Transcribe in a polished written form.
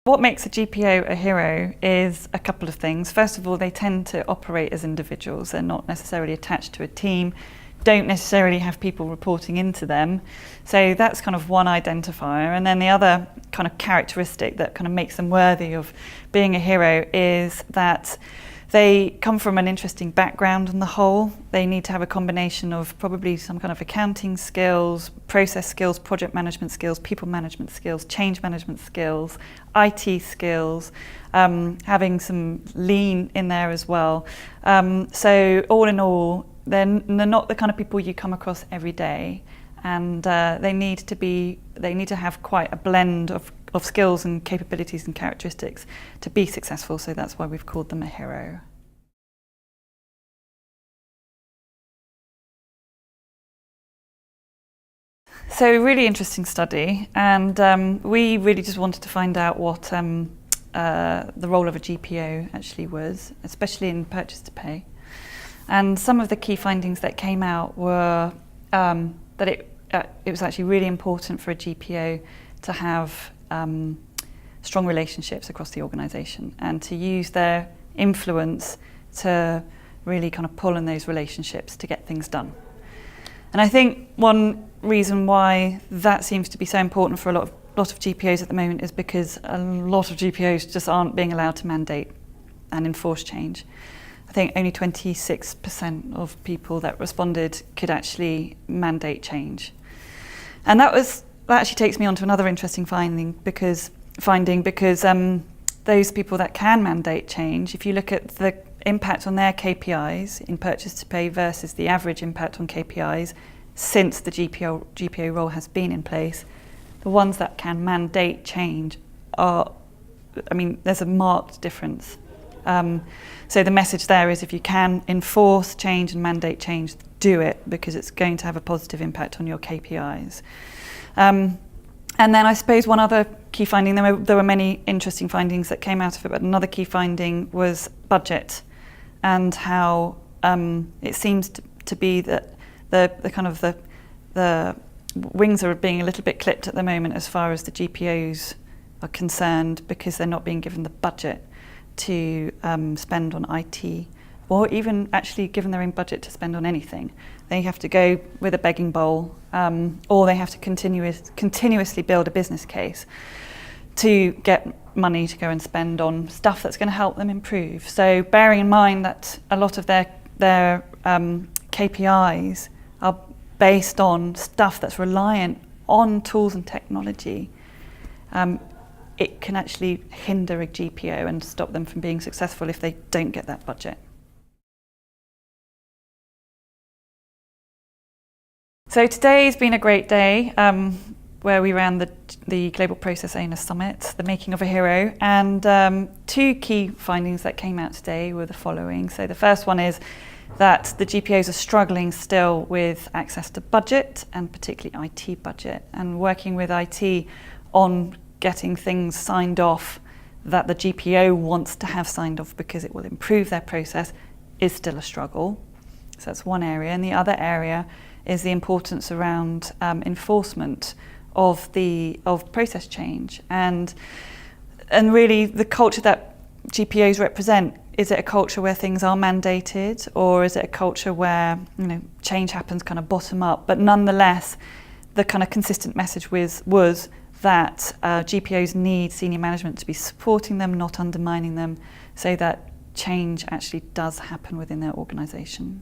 What makes a GPO a hero is a couple of things. First of all, they tend to operate as individuals. They're not necessarily attached to a team, don't necessarily have people reporting into them. So that's kind of one identifier. And then the other kind of characteristic that kind of makes them worthy of being a hero is that they come from an interesting background on the whole. They need to have a combination of probably some kind of accounting skills, process skills, project management skills, people management skills, change management skills, IT skills, having some lean in there as well. So all in all, they're not the kind of people you come across every day, and they need to have quite a blend of skills and capabilities and characteristics to be successful, so that's why we've called them a hero. So really interesting study, and we really just wanted to find out what the role of a GPO actually was, especially in purchase to pay. And some of the key findings that came out were that it was actually really important for a GPO to have strong relationships across the organisation and to use their influence to really kind of pull in those relationships to get things done. And I think one reason why that seems to be so important for a lot of GPOs at the moment is because a lot of GPOs just aren't being allowed to mandate and enforce change. I think only 26% of people that responded could actually mandate change. And that actually takes me on to another interesting finding because those people that can mandate change, if you look at the impact on their KPIs in purchase to pay versus the average impact on KPIs since the GPO role has been in place, the ones that can mandate change there's a marked difference. So the message there is if you can enforce change and mandate change, do it, because it's going to have a positive impact on your KPIs. And then I suppose one other key finding, there were many interesting findings that came out of it, but another key finding was budget and how it seems to be that the wings are being a little bit clipped at the moment as far as the GPOs are concerned, because they're not being given the budget to spend on IT, or even actually given their own budget to spend on anything. They have to go with a begging bowl, or they have to continuously build a business case to get money to go and spend on stuff that's going to help them improve. So bearing in mind that a lot of their KPIs are based on stuff that's reliant on tools and technology, it can actually hinder a GPO and stop them from being successful if they don't get that budget. So today's been a great day where we ran the Global Process Owner Summit, the Making of a Hero, and two key findings that came out today were the following. So the first one is that the GPOs are struggling still with access to budget, and particularly IT budget, and working with IT on getting things signed off that the GPO wants to have signed off because it will improve their process is still a struggle. So that's one area. And the other area is the importance around enforcement of process change, and really the culture that GPOs represent. Is it a culture where things are mandated, or is it a culture where change happens kind of bottom up? But nonetheless, the kind of consistent message was that GPOs need senior management to be supporting them, not undermining them, so that change actually does happen within their organisation.